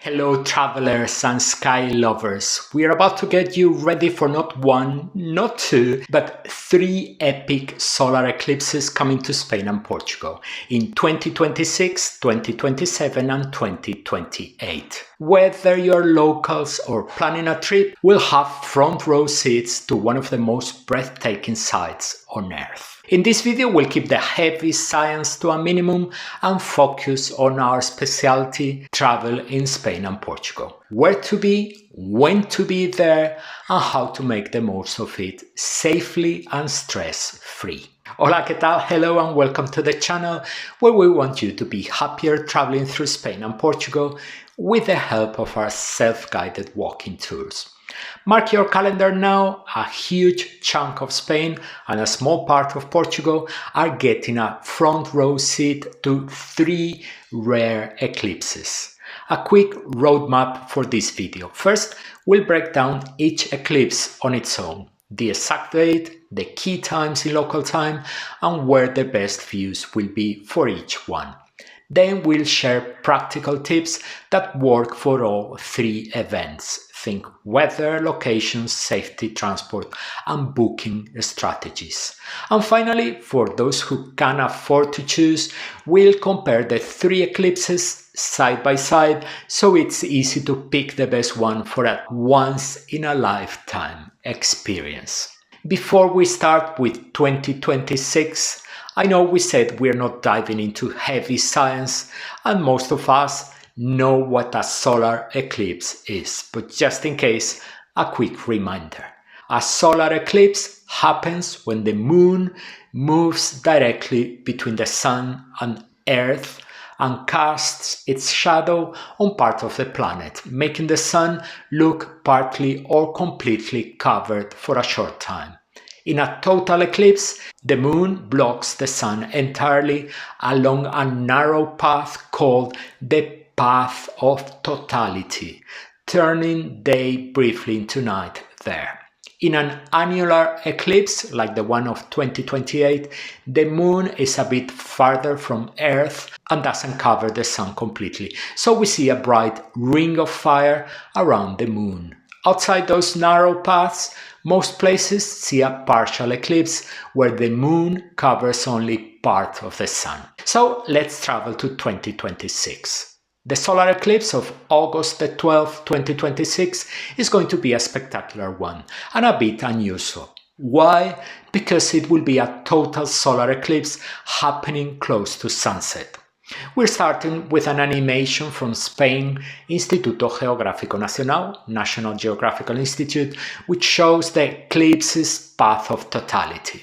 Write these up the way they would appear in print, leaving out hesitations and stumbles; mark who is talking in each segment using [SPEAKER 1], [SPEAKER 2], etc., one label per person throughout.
[SPEAKER 1] Hello travelers and sky lovers, we are about to get you ready for not one, not two, but three epic solar eclipses coming to Spain and Portugal in 2026, 2027 and 2028. Whether you're locals or planning a trip, we'll have front row seats to one of the most breathtaking sights on Earth. In this video, we'll keep the heavy science to a minimum and focus on our specialty, travel in Spain and Portugal. Where to be, when to be there, and how to make the most of it safely and stress-free. Hola, ¿qué tal? Hello and welcome to the channel where we want you to be happier traveling through Spain and Portugal with the help of our self-guided walking tours. Mark your calendar now, a huge chunk of Spain and a small part of Portugal are getting a front row seat to three rare eclipses. A quick roadmap for this video. First, we'll break down each eclipse on its own, the exact date, the key times in local time, and where the best views will be for each one. Then we'll share practical tips that work for all three events. Think weather, locations, safety, transport, and booking strategies. And finally, for those who can afford to choose, we'll compare the three eclipses side by side so it's easy to pick the best one for a once-in-a-lifetime experience. Before we start with 2026, I know we said we're not diving into heavy science, and most of us know what a solar eclipse is, but just in case, a quick reminder. A solar eclipse happens when the moon moves directly between the sun and Earth and casts its shadow on part of the planet, making the sun look partly or completely covered for a short time. In a total eclipse, the moon blocks the sun entirely along a narrow path called the path of totality, turning day briefly into night there. In an annular eclipse, like the one of 2028, the moon is a bit farther from Earth and doesn't cover the sun completely, so we see a bright ring of fire around the moon. Outside those narrow paths, most places see a partial eclipse where the moon covers only part of the sun. So let's travel to 2026. The solar eclipse of August the 12th, 2026 is going to be a spectacular one and a bit unusual. Why? Because it will be a total solar eclipse happening close to sunset. We're starting with an animation from Spain Instituto Geográfico Nacional, National Geographical Institute, which shows the eclipse's path of totality.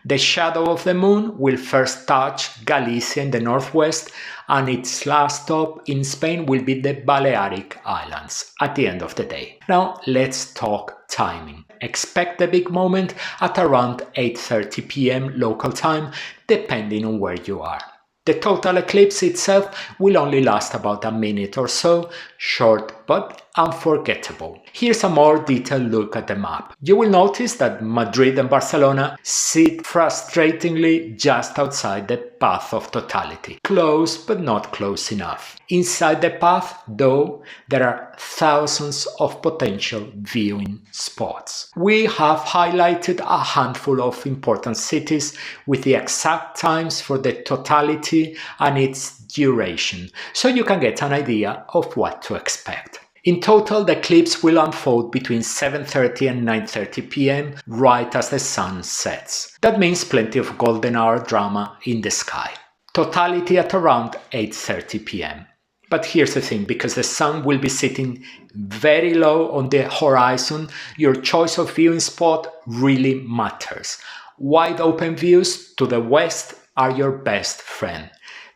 [SPEAKER 1] The shadow of the moon will first touch Galicia in the northwest, and its last stop in Spain will be the Balearic Islands at the end of the day. Now let's talk timing. Expect the big moment at around 8:30 p.m. local time, depending on where you are. The total eclipse itself will only last about a minute or so, short but unforgettable. Here's a more detailed look at the map. You will notice that Madrid and Barcelona sit frustratingly just outside the path of totality. Close but not close enough. Inside the path, though, there are thousands of potential viewing spots. We have highlighted a handful of important cities with the exact times for the totality and its duration, so you can get an idea of what to expect. In total, the eclipse will unfold between 7:30 and 9:30 p.m. right as the sun sets. That means plenty of golden hour drama in the sky. Totality at around 8:30 p.m. But here's the thing, because the sun will be sitting very low on the horizon, your choice of viewing spot really matters. Wide open views to the west are your best friend.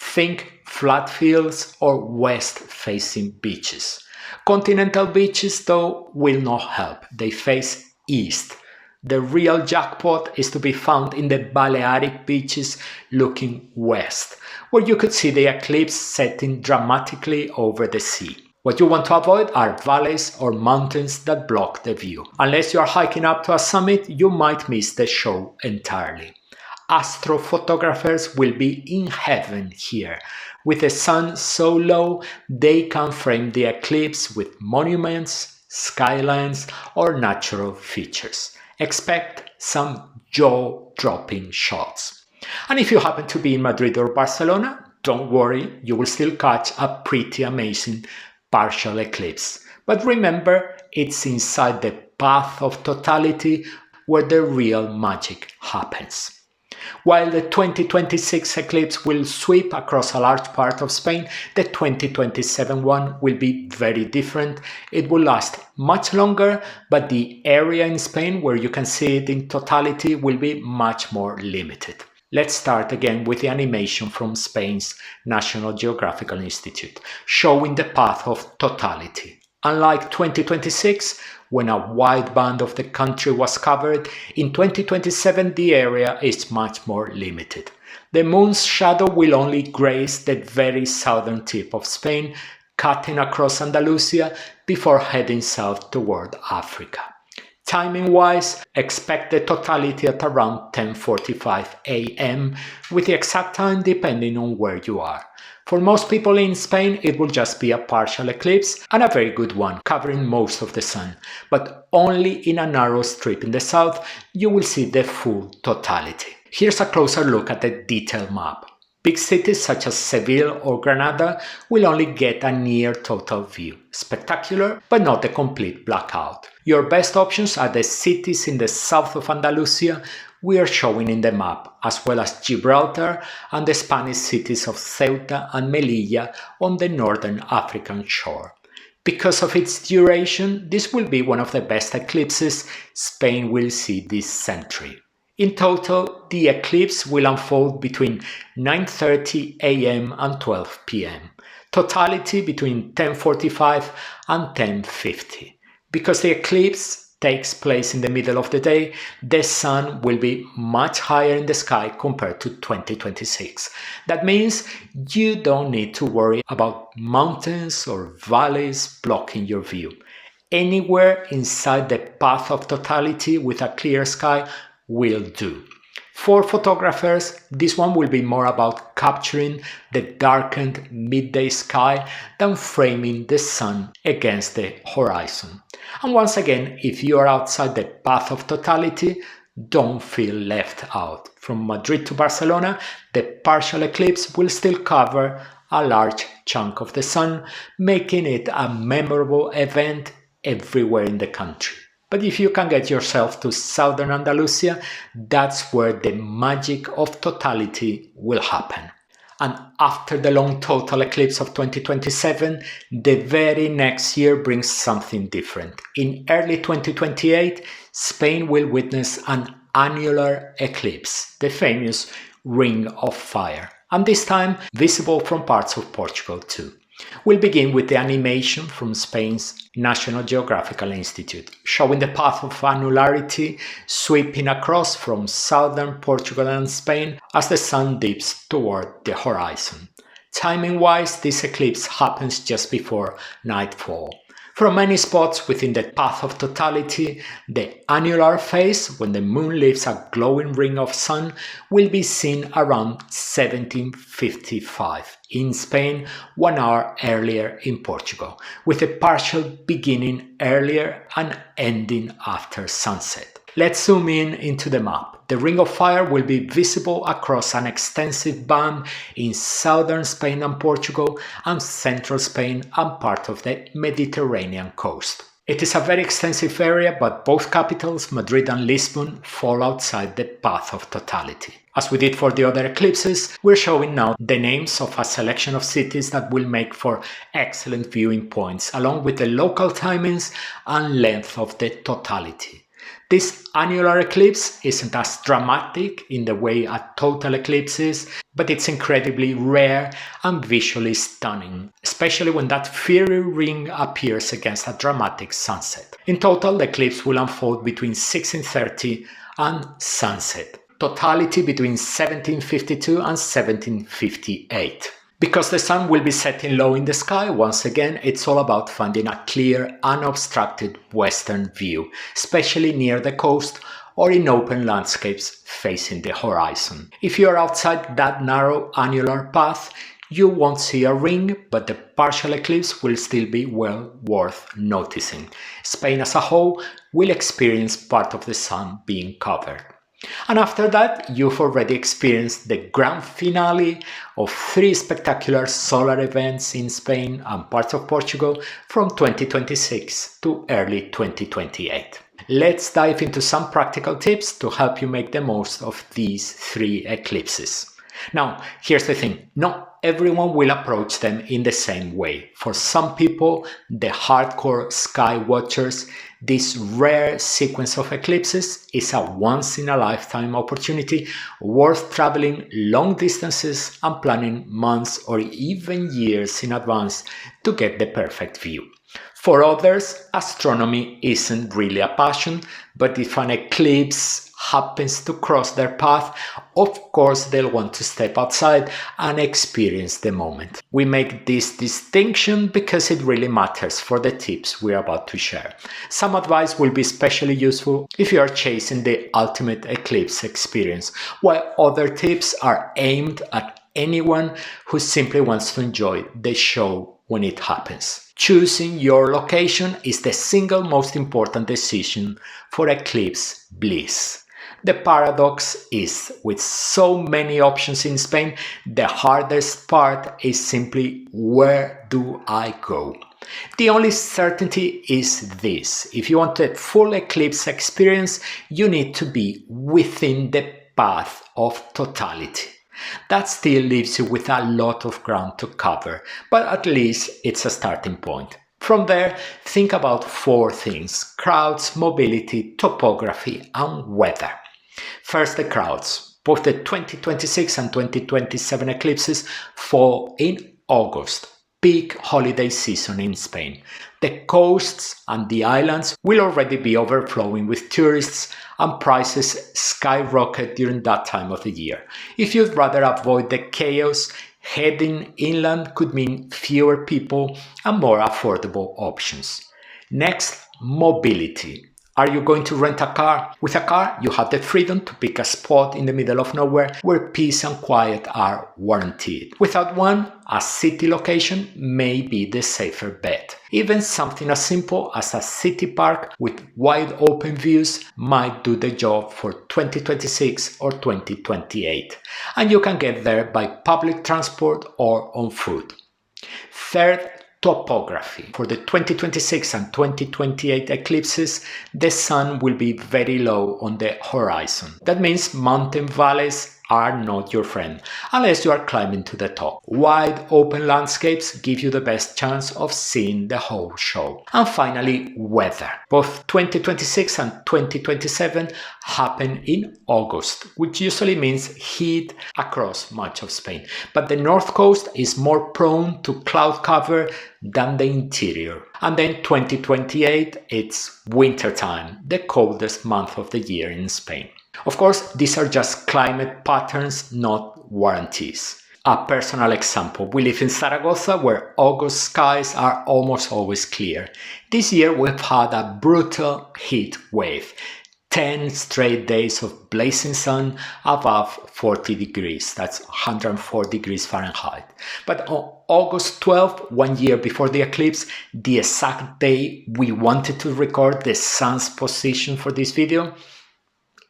[SPEAKER 1] Think flat fields or west-facing beaches. Continental beaches, though, will not help. They face east. The real jackpot is to be found in the Balearic beaches looking west, where you could see the eclipse setting dramatically over the sea. What you want to avoid are valleys or mountains that block the view. Unless you are hiking up to a summit, you might miss the show entirely. Astrophotographers will be in heaven here, with the sun so low they can frame the eclipse with monuments, skylines, or natural features. Expect some jaw-dropping shots. And if you happen to be in Madrid or Barcelona, don't worry, you will still catch a pretty amazing partial eclipse. But remember, it's inside the path of totality where the real magic happens. While the 2026 eclipse will sweep across a large part of Spain, the 2027 one will be very different. It will last much longer, but the area in Spain where you can see it in totality will be much more limited. Let's start again with the animation from Spain's National Geographical Institute, showing the path of totality. Unlike 2026, when a wide band of the country was covered, in 2027 the area is much more limited. The moon's shadow will only graze the very southern tip of Spain, cutting across Andalusia before heading south toward Africa. Timing-wise, expect the totality at around 10:45 a.m., with the exact time depending on where you are. For most people in Spain, it will just be a partial eclipse, and a very good one, covering most of the sun. But only in a narrow strip in the south, you will see the full totality. Here's a closer look at the detailed map. Big cities such as Seville or Granada will only get a near total view. Spectacular, but not a complete blackout. Your best options are the cities in the south of Andalusia we are showing in the map, as well as Gibraltar and the Spanish cities of Ceuta and Melilla on the northern African shore. Because of its duration, this will be one of the best eclipses Spain will see this century. In total, the eclipse will unfold between 9:30 a.m. and 12 p.m. Totality between 10:45 and 10:50. Because the eclipse takes place in the middle of the day, the sun will be much higher in the sky compared to 2026. That means you don't need to worry about mountains or valleys blocking your view. Anywhere inside the path of totality with a clear sky will do. For photographers, this one will be more about capturing the darkened midday sky than framing the sun against the horizon. And once again, if you are outside the path of totality, don't feel left out. From Madrid to Barcelona, the partial eclipse will still cover a large chunk of the sun, making it a memorable event everywhere in the country. But if you can get yourself to southern Andalusia, that's where the magic of totality will happen. And after the long total eclipse of 2027, the very next year brings something different. In early 2028, Spain will witness an annular eclipse, the famous Ring of Fire, and this time visible from parts of Portugal too. We'll begin with the animation from Spain's National Geographical Institute, showing the path of annularity sweeping across from southern Portugal and Spain as the sun dips toward the horizon. Timing-wise, this eclipse happens just before nightfall. From many spots within the path of totality, the annular phase, when the moon leaves a glowing ring of sun, will be seen around 1755 in Spain, 1 hour earlier in Portugal, with a partial beginning earlier and ending after sunset. Let's zoom in into the map. The Ring of Fire will be visible across an extensive band in southern Spain and Portugal and central Spain and part of the Mediterranean coast. It is a very extensive area, but both capitals, Madrid and Lisbon, fall outside the path of totality. As we did for the other eclipses, we're showing now the names of a selection of cities that will make for excellent viewing points, along with the local timings and length of the totality. This annular eclipse isn't as dramatic in the way a total eclipse is, but it's incredibly rare and visually stunning, especially when that fiery ring appears against a dramatic sunset. In total, the eclipse will unfold between 16:30 and sunset. Totality between 1752 and 1758. Because the sun will be setting low in the sky, once again, it's all about finding a clear, unobstructed western view, especially near the coast or in open landscapes facing the horizon. If you are outside that narrow annular path, you won't see a ring, but the partial eclipse will still be well worth noticing. Spain as a whole will experience part of the sun being covered. And after that, you've already experienced the grand finale of 3 spectacular solar events in Spain and parts of Portugal from 2026 to early 2028. Let's dive into some practical tips to help you make the most of these 3 eclipses. Now, here's the thing. Not everyone will approach them in the same way. For some people, the hardcore sky watchers, this rare sequence of eclipses is a once-in-a-lifetime opportunity worth traveling long distances and planning months or even years in advance to get the perfect view. For others, astronomy isn't really a passion, but if an eclipse happens to cross their path, of course they'll want to step outside and experience the moment. We make this distinction because it really matters for the tips we're about to share. Some advice will be especially useful if you are chasing the ultimate eclipse experience, while other tips are aimed at anyone who simply wants to enjoy the show when it happens. Choosing your location is the single most important decision for eclipse bliss. The paradox is, with so many options in Spain, the hardest part is simply, where do I go? The only certainty is this: if you want a full eclipse experience, you need to be within the path of totality. That still leaves you with a lot of ground to cover, but at least it's a starting point. From there, think about 4 things: crowds, mobility, topography, and weather. First, the crowds. Both the 2026 and 2027 eclipses fall in August, peak holiday season in Spain. The coasts and the islands will already be overflowing with tourists, and prices skyrocket during that time of the year. If you'd rather avoid the chaos, heading inland could mean fewer people and more affordable options. Next, mobility. Are you going to rent a car? With a car, you have the freedom to pick a spot in the middle of nowhere where peace and quiet are guaranteed. Without one, a city location may be the safer bet. Even something as simple as a city park with wide open views might do the job for 2026 or 2028. And you can get there by public transport or on foot. Third, topography. For the 2026 and 2028 eclipses, the sun will be very low on the horizon. That means mountain valleys are not your friend, unless you are climbing to the top. Wide open landscapes give you the best chance of seeing the whole show. And finally, weather. Both 2026 and 2027 happen in August, which usually means heat across much of Spain. But the north coast is more prone to cloud cover than the interior. And then 2028, it's winter time, the coldest month of the year in Spain. Of course, these are just climate patterns, not warranties. A personal example: we live in Zaragoza, where August skies are almost always clear. This year we've had a brutal heat wave. 10 straight days of blazing sun above 40 degrees, that's 104 degrees Fahrenheit. But on August 12th, 1 year before the eclipse, the exact day we wanted to record the sun's position for this video,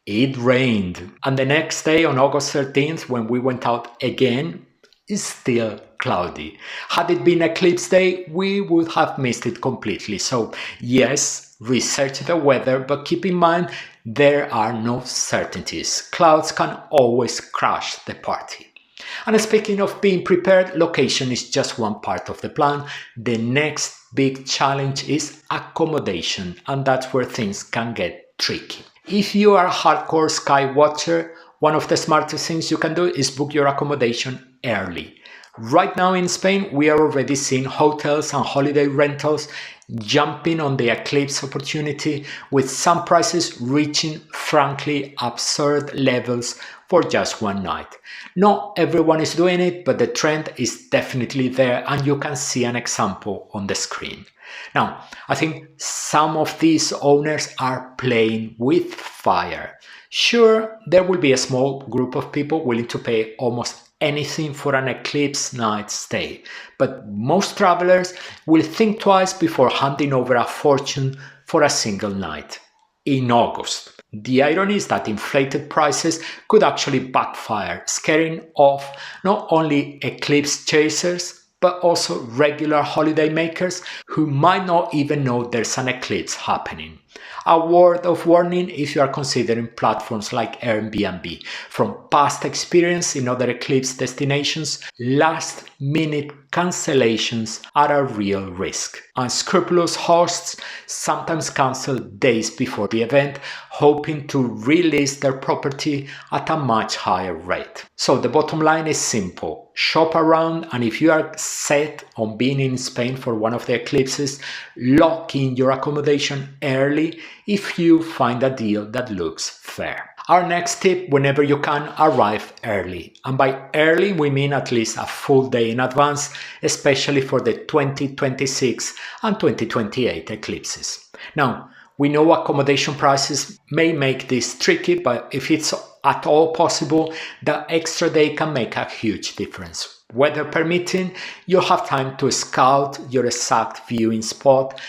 [SPEAKER 1] it rained. And the next day, on August 13th, when we went out again, it's still cloudy. Had it been eclipse day, we would have missed it completely. So yes, research the weather, but keep in mind there are no certainties. Clouds can always crash the party. And speaking of being prepared, location is just one part of the plan. The next big challenge is accommodation, and that's where things can get tricky. If you are a hardcore sky watcher, one of the smartest things you can do is book your accommodation early. Right now in Spain, we are already seeing hotels and holiday rentals jumping on the eclipse opportunity, with some prices reaching frankly absurd levels for just one night. Not everyone is doing it, but the trend is definitely there, and you can see an example on the screen. Now, I think some of these owners are playing with fire. Sure, there will be a small group of people willing to pay almost anything for an eclipse night stay, but most travelers will think twice before handing over a fortune for a single night. In August. The irony is that inflated prices could actually backfire, scaring off not only eclipse chasers, but also regular holiday makers who might not even know there's an eclipse happening. A word of warning if you are considering platforms like Airbnb. From past experience in other eclipse destinations, last-minute cancellations are a real risk. Unscrupulous hosts sometimes cancel days before the event, hoping to relist their property at a much higher rate. So the bottom line is simple. Shop around, and if you are set on being in Spain for one of the eclipses, lock in your accommodation early if you find a deal that looks fair. Our next tip: whenever you can, arrive early. And by early, we mean at least a full day in advance, especially for the 2026 and 2028 eclipses. Now, we know accommodation prices may make this tricky, but if it's at all possible, the extra day can make a huge difference. Weather permitting, you'll have time to scout your exact viewing spot,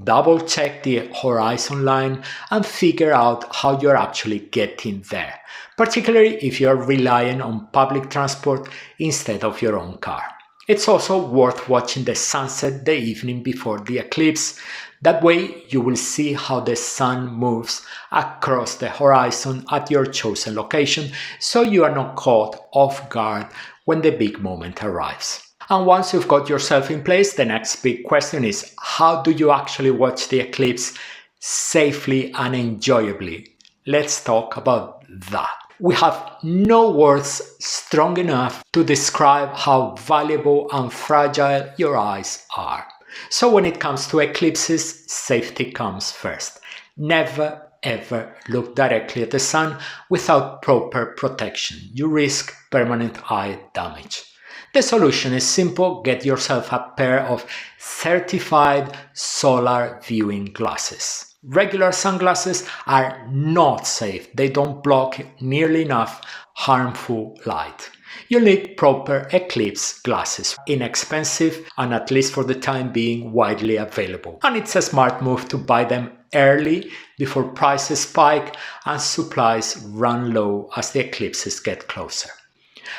[SPEAKER 1] double check the horizon line, and figure out how you're actually getting there, particularly if you're relying on public transport instead of your own car. It's also worth watching the sunset the evening before the eclipse. That way you will see how the sun moves across the horizon at your chosen location, so you are not caught off guard when the big moment arrives. And once you've got yourself in place, the next big question is, how do you actually watch the eclipse safely and enjoyably? Let's talk about that. We have no words strong enough to describe how valuable and fragile your eyes are. So when it comes to eclipses, safety comes first. Never ever look directly at the sun without proper protection. You risk permanent eye damage. The solution is simple: get yourself a pair of certified solar viewing glasses. Regular sunglasses are not safe. They don't block nearly enough harmful light. You need proper eclipse glasses, inexpensive and at least for the time being widely available. And it's a smart move to buy them early before prices spike and supplies run low as the eclipses get closer.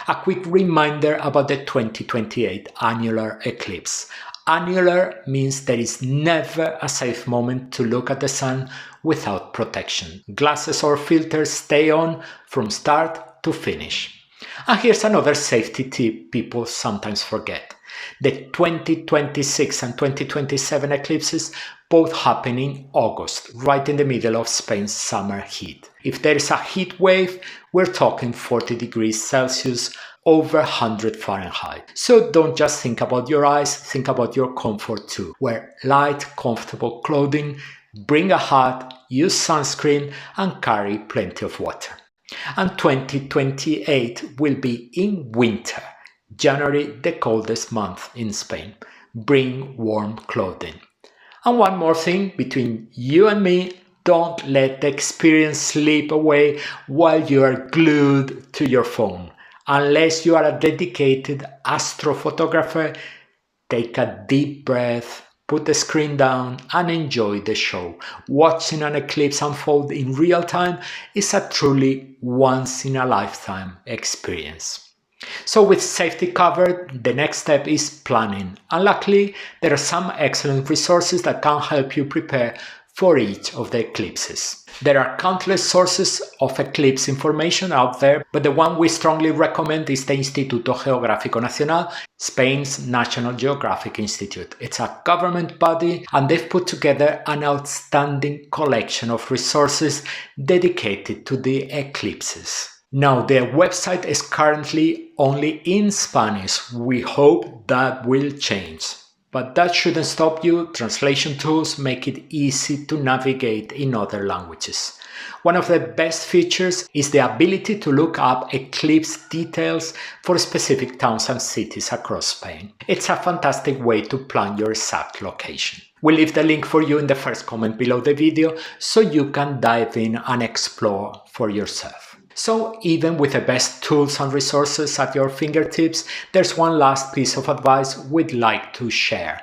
[SPEAKER 1] A quick reminder about the 2028 annular eclipse. Annular means there is never a safe moment to look at the sun without protection. Glasses or filters stay on from start to finish. And here's another safety tip people sometimes forget. The 2026 and 2027 eclipses both happen in August, right in the middle of Spain's summer heat. If there is a heat wave, we're talking 40 degrees Celsius, over 100 Fahrenheit. So don't just think about your eyes, think about your comfort too. Wear light, comfortable clothing, bring a hat, use sunscreen, and carry plenty of water. And 2028 will be in winter. January, the coldest month in Spain. Bring warm clothing. And one more thing, between you and me, don't let the experience slip away while you are glued to your phone. Unless you are a dedicated astrophotographer, take a deep breath, put the screen down, and enjoy the show. Watching an eclipse unfold in real time is a truly once-in-a-lifetime experience. So with safety covered, the next step is planning. And luckily, there are some excellent resources that can help you prepare for each of the eclipses. There are countless sources of eclipse information out there, but the one we strongly recommend is the Instituto Geográfico Nacional, Spain's National Geographic Institute. It's a government body, and they've put together an outstanding collection of resources dedicated to the eclipses. Now, their website is currently only in Spanish. We hope that will change. But that shouldn't stop you. Translation tools make it easy to navigate in other languages. One of the best features is the ability to look up eclipse details for specific towns and cities across Spain. It's a fantastic way to plan your exact location. We'll leave the link for you in the first comment below the video so you can dive in and explore for yourself. So even with the best tools and resources at your fingertips, there's one last piece of advice we'd like to share.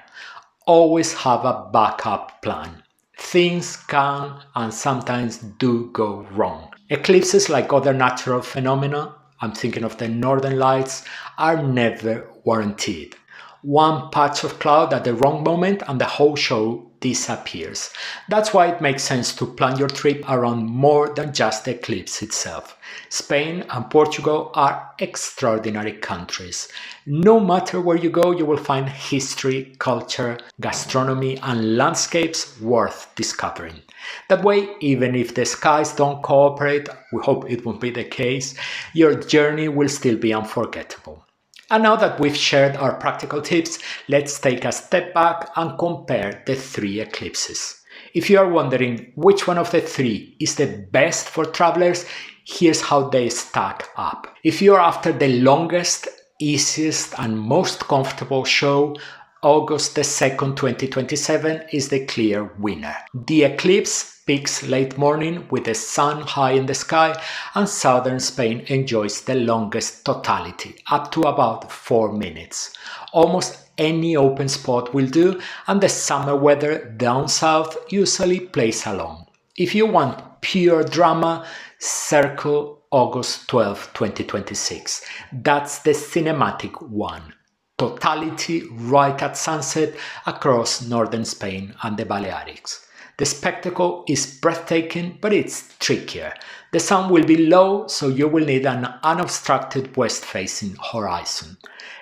[SPEAKER 1] Always have a backup plan. Things can and sometimes do go wrong. Eclipses, like other natural phenomena, I'm thinking of the northern lights, are never guaranteed. One patch of cloud at the wrong moment and the whole show disappears. That's why it makes sense to plan your trip around more than just the eclipse itself. Spain and Portugal are extraordinary countries. No matter where you go, you will find history, culture, gastronomy, and landscapes worth discovering. That way, even if the skies don't cooperate, we hope it won't be the case, your journey will still be unforgettable. And now that we've shared our practical tips, let's take a step back and compare the three eclipses. If you are wondering which one of the three is the best for travelers, here's how they stack up. If you are after the longest, easiest and most comfortable show, August 2nd, 2027 is the clear winner. The eclipse peaks late morning with the sun high in the sky, and southern Spain enjoys the longest totality, up to about 4 minutes. Almost any open spot will do, and the summer weather down south usually plays along. If you want pure drama, circle August 12, 2026. That's the cinematic one. Totality right at sunset across northern Spain and the Balearics. The spectacle is breathtaking, but it's trickier. The sun will be low, so you will need an unobstructed west-facing horizon.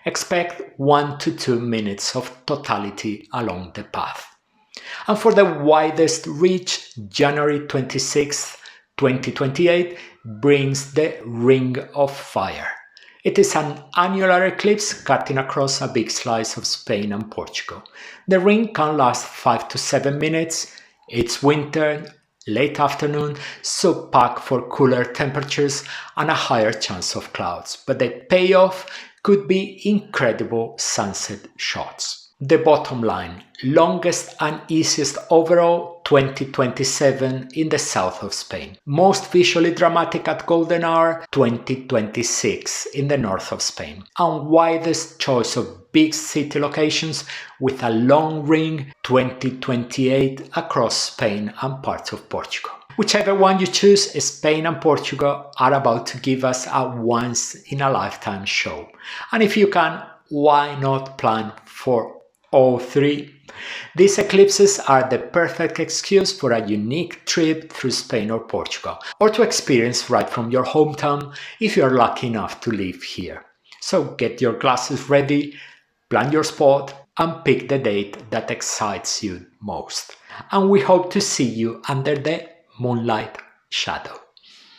[SPEAKER 1] Expect 1 to 2 minutes of totality along the path. And for the widest reach, January 26th, 2028 brings the Ring of Fire. It is an annular eclipse cutting across a big slice of Spain and Portugal. The ring can last 5 to 7 minutes. It's winter, late afternoon, so pack for cooler temperatures and a higher chance of clouds. But the payoff could be incredible sunset shots. The bottom line, longest and easiest overall 2027 in the south of Spain. Most visually dramatic at golden hour 2026 in the north of Spain. And widest choice of big city locations with a long ring 2028 across Spain and parts of Portugal. Whichever one you choose, Spain and Portugal are about to give us a once-in-a-lifetime show. And if you can, why not plan for all three? These eclipses are the perfect excuse for a unique trip through Spain or Portugal, or to experience right from your hometown if you are lucky enough to live here. So get your glasses ready, plan your spot, and pick the date that excites you most. And we hope to see you under the moonlight shadow.